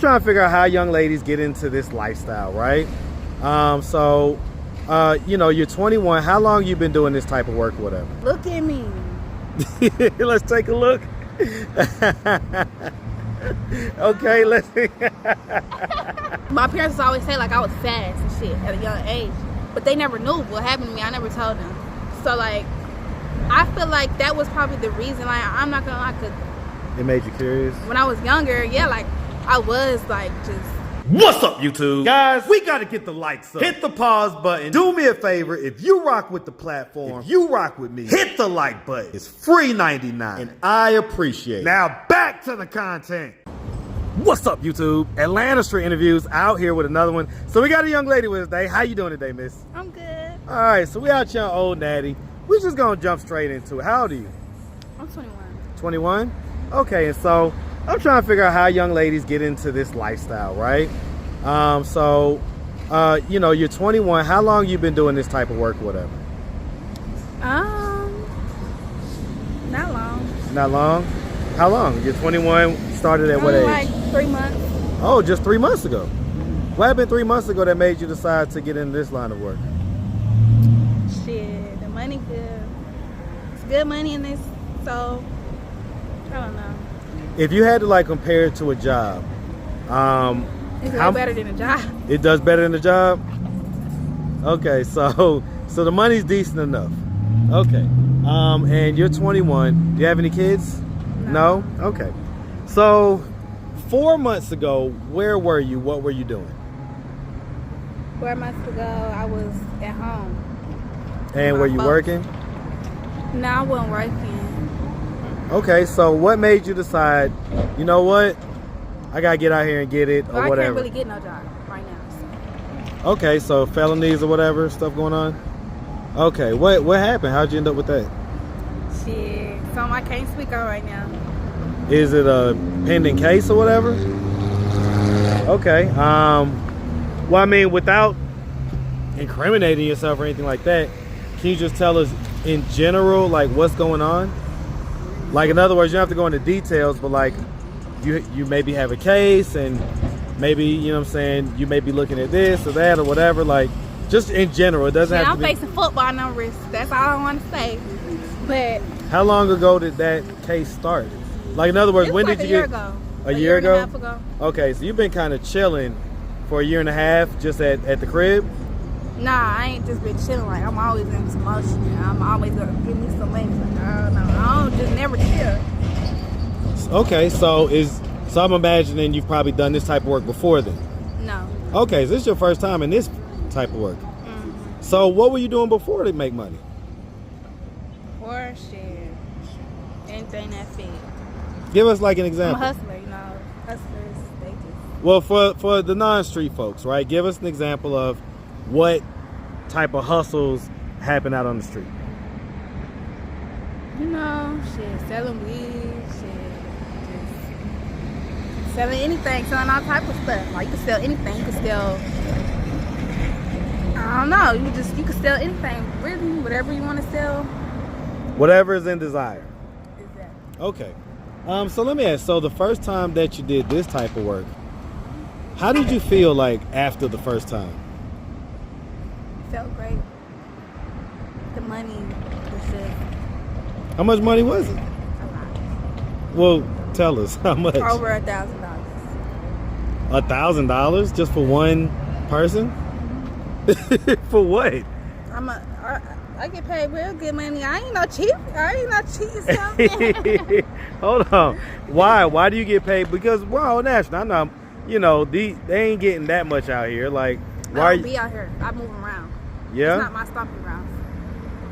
trying to figure out how young ladies get into this lifestyle, right? You know, you're 21. How long you been doing this type of work or whatever? Look at me. Let's take a look. Okay, let's see. My parents always say like I was fast and shit at a young age, but they never knew what happened to me. I never told them. So like, I feel like that was probably the reason. Like, I'm not gonna lie, 'cause it made you curious? when I was younger, yeah, like I was like just. What's up, YouTube? Guys, we gotta get the likes up. Hit the pause button. Do me a favor, if you rock with the platform, if you rock with me, hit the like button. It's free 99, and I appreciate it. Now back to the content. What's up, YouTube? Atlanta Street Interviews out here with another one. So we got a young lady with us today. How you doing today, miss? I'm good. All right, so we out here on Old Natty. We just gonna jump straight into it. How old are you? I'm 21. 21? Okay, and so I'm trying to figure out how young ladies get into this lifestyle, right? You know, you're 21. How long you been doing this type of work or whatever? Not long. Not long? How long? You're 21, started at what age? Like 3 months. Oh, just 3 months ago. What happened 3 months ago that made you decide to get into this line of work? Shit, the money good. It's good money in this, so I don't know. If you had to like compare it to a job, It's way better than a job. It does better than a job? Okay, so the money's decent enough. Okay. And you're 21. Do you have any kids? No? Okay. So 4 months ago, where were you? What were you doing? 4 months ago, I was at home. And were you working? No, I wasn't working. Okay, so what made you decide, you know what? I gotta get out here and get it, or whatever. I can't really get no job right now. So. Okay, so felonies or whatever stuff going on. Okay, what happened? How'd you end up with that? Shit, something I can't speak on right now. Is it a pending case or whatever? Okay. Well, I mean, without incriminating yourself or anything like that, can you just tell us in general, like, what's going on? Like, in other words, you don't have to go into details, but like, you maybe have a case, and maybe, you know what I'm saying, you may be looking at this or that or whatever, like, just in general. It doesn't have to be. I'm facing football numbers. That's all I want to say. But how long ago did that case start? Like, in other words, when did you get? A year ago? And a half ago. Okay, so you've been kind of chilling for a year and a half just at the crib? Nah, I ain't just been chilling. Like, I'm always in some motion. I'm always gonna give me some money. Like, I don't know. I don't just never chill. Okay, so I'm imagining you've probably done this type of work before then. No. Okay, so this is your first time in this type of work. Mm-hmm. So what were you doing before to make money? Or shit. Anything that fit. Give us like an I'm example. a hustler, you know. Hustlers, they just... Well, for the non-street folks, right? Give us an example of what type of hustles happen out on the street. You know, shit, selling weed, shit, just selling anything, selling all type of stuff. Like, you can sell anything. You can sell, I don't know, you can sell anything, really, whatever you want to sell. Whatever is in desire. Exactly. Okay. So let me ask, so the first time that you did this type of work, how did you feel like after the first time? Felt great. The money was just... How much money was it? A lot. Well, tell us how much. Over $1,000. $1,000 just for one person? For what? I get paid real good money. I ain't no cheap. Stuff. Hold on. Why do you get paid? Because we're all national. I know, you know, they ain't getting that much out here. Like, why I don't be out here. I move around. Yeah? It's not my stomping ground.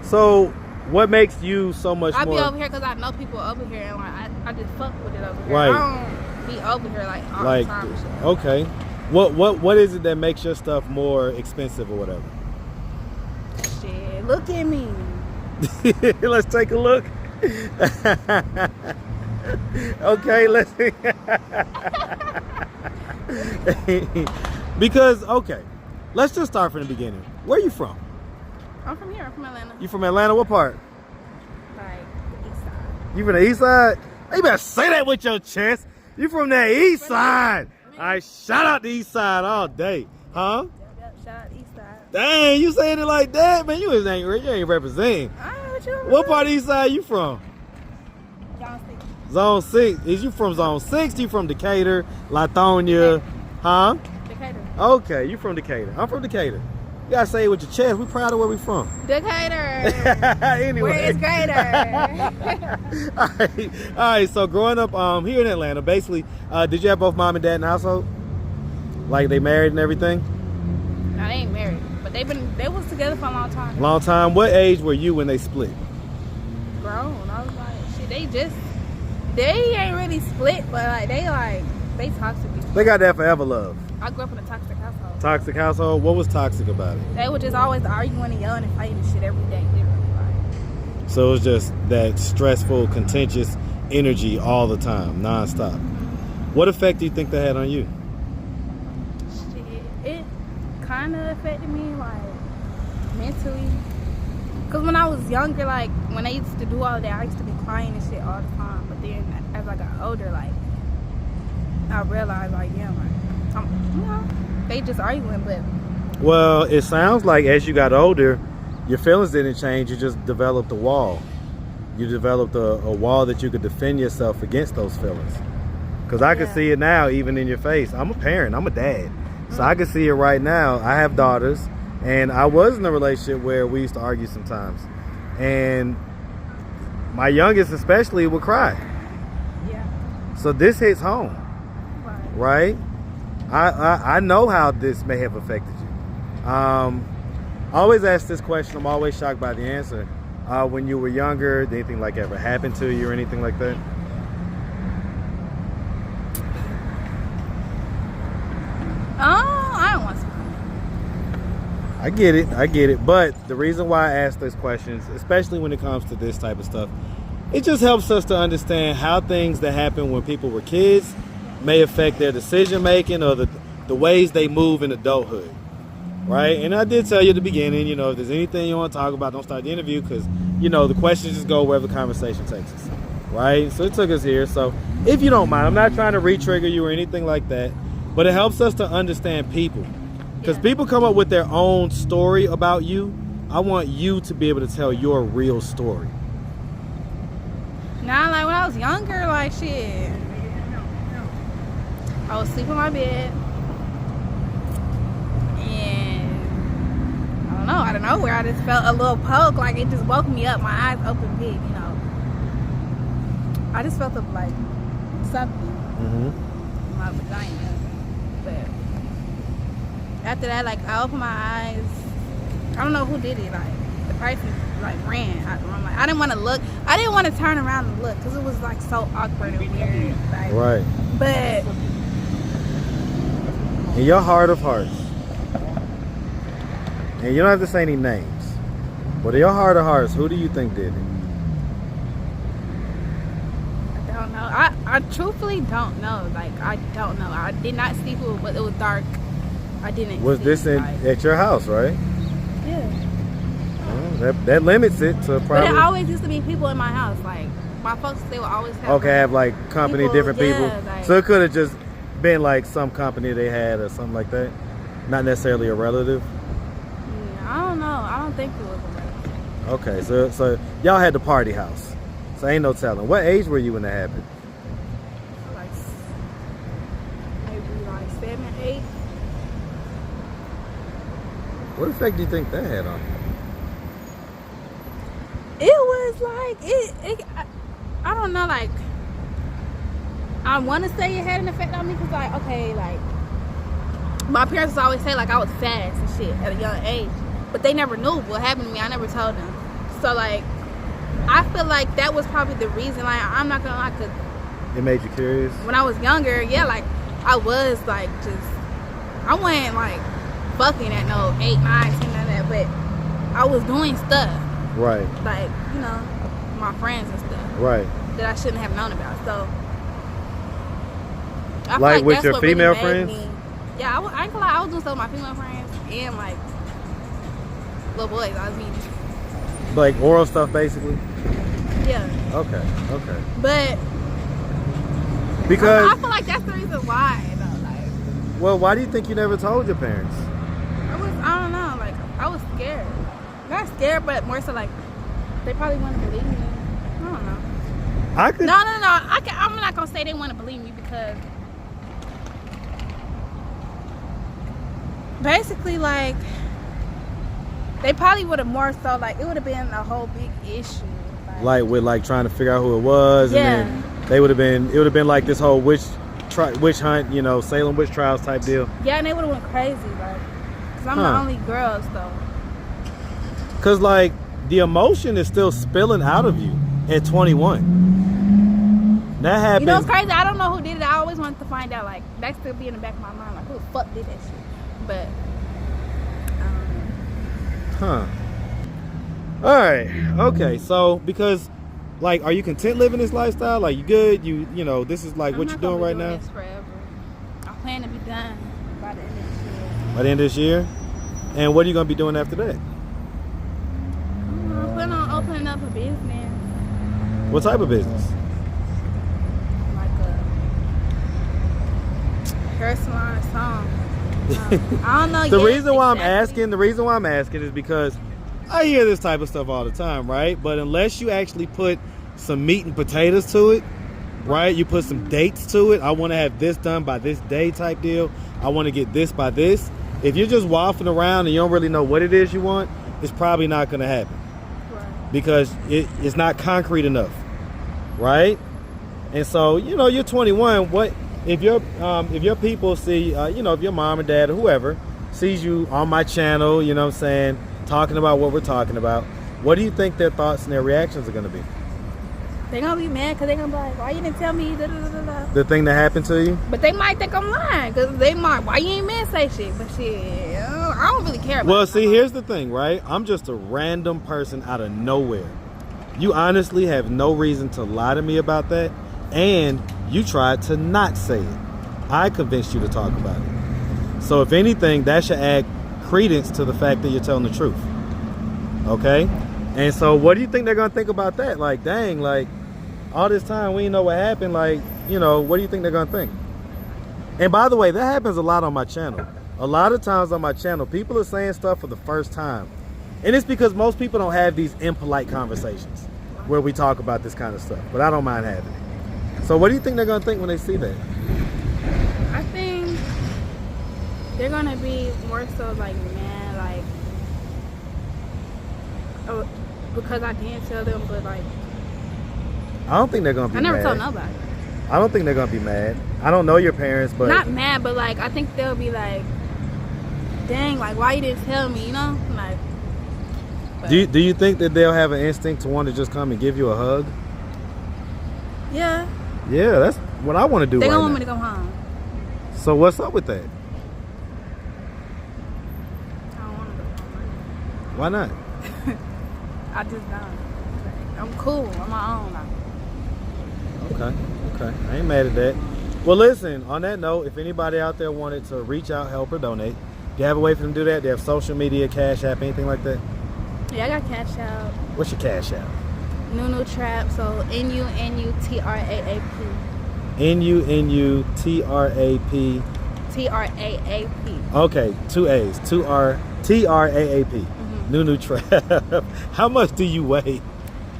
So, what makes you so much more? I be over here because I know people over here, and like I just fuck with it over here. Right. I don't be over here like all the time. And shit. Okay. What is it that makes your stuff more expensive or whatever? Shit, look at me. Let's take a look. Okay, let's see. Because, okay, let's just start from the beginning. Where are you from? I'm from here. I'm from Atlanta. You from Atlanta? What part? Like the east side. You from the east side? You better say that with your chest. You from that east side. man. All right, shout out the East Side all day, huh? Yep, shout out East Side. Dang, you saying it like that, man? You ain't representing. What part of East Side you from? Zone 6. Zone 6. Is you from Zone 6? You from Decatur, Lithonia, huh? Decatur. Okay, you from Decatur. I'm from Decatur. You gotta say it with your chest. We proud of where we from. Decatur. Anyway. Where is greater? All right. So growing up here in Atlanta, basically, did you have both mom and dad in the household? Like they married and everything? No, they ain't married, but they was together for a long time. Long time. What age were you when they split? Grown. I was like, shit. They ain't really split, but they toxic. They got that forever love. I grew up in a toxic household. Toxic household. What was toxic about it? They were just always arguing and yelling and fighting and shit every day. Literally, So it was just that stressful, contentious energy all the time, nonstop. What effect do you think that had on you? Shit, it kind of affected me, like, mentally. Because when I was younger, like, when I used to do all that, I used to be crying and shit all the time. But then as I got older, like, I realized, like, yeah, like, they just arguing, but... Well, it sounds like as you got older, your feelings didn't change. You just developed a wall. You developed a wall that you could defend yourself against those feelings. Because I can see it now, even in your face. I'm a parent. I'm a dad. So I can see it right now. I have daughters. And I was in a relationship where we used to argue sometimes. And my youngest especially would cry. Yeah. So this hits home. Right? I know how this may have affected you. I always ask this question. I'm always shocked by the answer. When you were younger, did anything like ever happen to you or anything like that? I don't want to. I get it. But the reason why I ask those questions, especially when it comes to this type of stuff, it just helps us to understand how things that happen when people were kids may affect their decision making or the ways they move in adulthood, right? And I did tell you at the beginning, if there's anything you want to talk about, don't start the interview because, the questions just go wherever the conversation takes us, right? So it took us here. So if you don't mind, I'm not trying to re-trigger you or anything like that, but it helps us to understand people because people come up with their own story about you. I want you to be able to tell your real story. Nah, like when I was younger, like shit. I was sleeping in my bed, and I don't know, out of nowhere, I just felt a little poke, like it just woke me up, my eyes open big, I just felt like something in my vagina, but after that, like I opened my eyes, I don't know who did it, like the person like ran out the room, like I didn't want to look, I didn't want to turn around and look, because it was like so awkward and weird, like, right? But in your heart of hearts, and you don't have to say any names, but in your heart of hearts, who do you think did it? I don't know. I truthfully don't know. Like, I don't know. I did not see who, but it was dark. I didn't Was see, this at your house, right? Yeah. Well, that limits it to probably... But it always used to be people in my house. Like, my folks, they would always have... Okay, have like company, people, different people. Like, so it could have just been like some company they had or something like that, not necessarily a relative. I don't know. I don't think it was a relative. Okay, so y'all had the party house, so ain't no telling. What age were you when that happened? Like maybe like 7, 8. What effect do you think that had on you? It was like I don't know, like I want to say it had an effect on me because, like, okay, like, my parents always say, like, I was fast and shit at a young age. But they never knew what happened to me. I never told them. So, like, I feel like that was probably the reason. Like, I'm not going to lie, because it made you curious? When I was younger, yeah, like, I was, like, just, I wasn't, like, fucking at no 8, 9, 10, none of that. But I was doing stuff. Right. Like, my friends and stuff. Right. That I shouldn't have known about. So, I like feel with that's your what female really friends? Yeah, I ain't gonna lie, I was doing stuff with my female friends and like little boys. I was mean, like oral stuff, basically. Yeah. Okay. But because I feel like that's the reason why, though. Like, Well, why do you think you never told your parents? I don't know, like, I was scared. Not scared, but more so like, they probably wouldn't believe me. I don't know. I could. No. I'm not gonna say they want to believe me because basically, like, they probably would have more so like it would have been a whole big issue. Like with like trying to figure out who it was, Yeah. and then it would have been like this whole witch hunt, you know, Salem witch trials type deal. Yeah, and they would have went crazy, like, cause I'm the only girl, so. Cause like the emotion is still spilling out of you at 21. That happened. You know what's crazy? I don't know who did it. I always wanted to find out. Like, that still be in the back of my mind. Like, who the fuck did that shit? But, Huh. All right. Okay. So because, like, are you content living this lifestyle? Like, you good? You know, this is like what you're doing right now. This forever. I plan to be done by the end of this year. By the end of this year. And what are you gonna be doing after that? I plan on opening up a business. What type of business? Like a hair salon or something. I don't know. The reason why I'm asking is because I hear this type of stuff all the time, right? But unless you actually put some meat and potatoes to it, right? You put some dates to it. I want to have this done by this day type deal. I want to get this by this. If you're just waffling around and you don't really know what it is you want, it's probably not going to happen. Right. Because it's not concrete enough, right? And so, you know, you're 21. What if your people see, you know, if your mom or dad or whoever sees you on my channel, you know what I'm saying, talking about what we're talking about, what do you think their thoughts and their reactions are going to be? They're going to be mad because they're going to be like, why you didn't tell me? Da, da, da, da. The thing that happened to you? But they might think I'm lying because they might, why you ain't man say shit? But shit, I don't really care about Well, it. see, here's the thing, right? I'm just a random person out of nowhere. You honestly have no reason to lie to me about that, and you tried to not say it. I convinced you to talk about it. So if anything, that should add credence to the fact that you're telling the truth. Okay? And so what do you think they're going to think about that? Like, dang, like, all this time we didn't know what happened. Like, you know, what do you think they're going to think? And by the way, that happens a lot on my channel. A lot of times on my channel, people are saying stuff for the first time. And it's because most people don't have these impolite conversations where we talk about this kind of stuff. But I don't mind having it. So what do you think they're going to think when they see that? I think they're going to be more so like, man, like, oh, because I didn't tell them, but like, I don't think they're going to be mad. I never told nobody. I don't think they're going to be mad. I don't know your parents, but... Not mad, but like, I think they'll be like, dang, like, why you didn't tell me, you know? Like, do you think that they'll have an instinct to want to just come and give you a hug? Yeah. Yeah, that's what I want to do They right don't want now. me to go home. So what's up with that? I don't want to go home. Why not? I just don't. I'm cool on my own now. Okay. I ain't mad at that. Well, listen, on that note, if anybody out there wanted to reach out, help, or donate, do you have a way for them to do that? Do you have social media, Cash App, anything like that? Yeah, I got Cash Out. What's your Cash App? nunutraap, so nunutraap. nunutraap. Traap. Okay, 2 A's. Traap. nunutraap. How much do you weigh?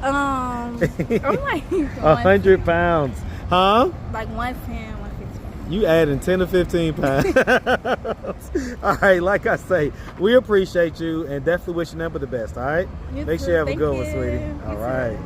I'm like 100 pounds. Huh? Like 110, 115. You adding 10 to 15 pounds. All right, like I say, we appreciate you and definitely wish you nothing but the best, all right? You Make too. sure you have a Thank good one, you. sweetie. You All too. right.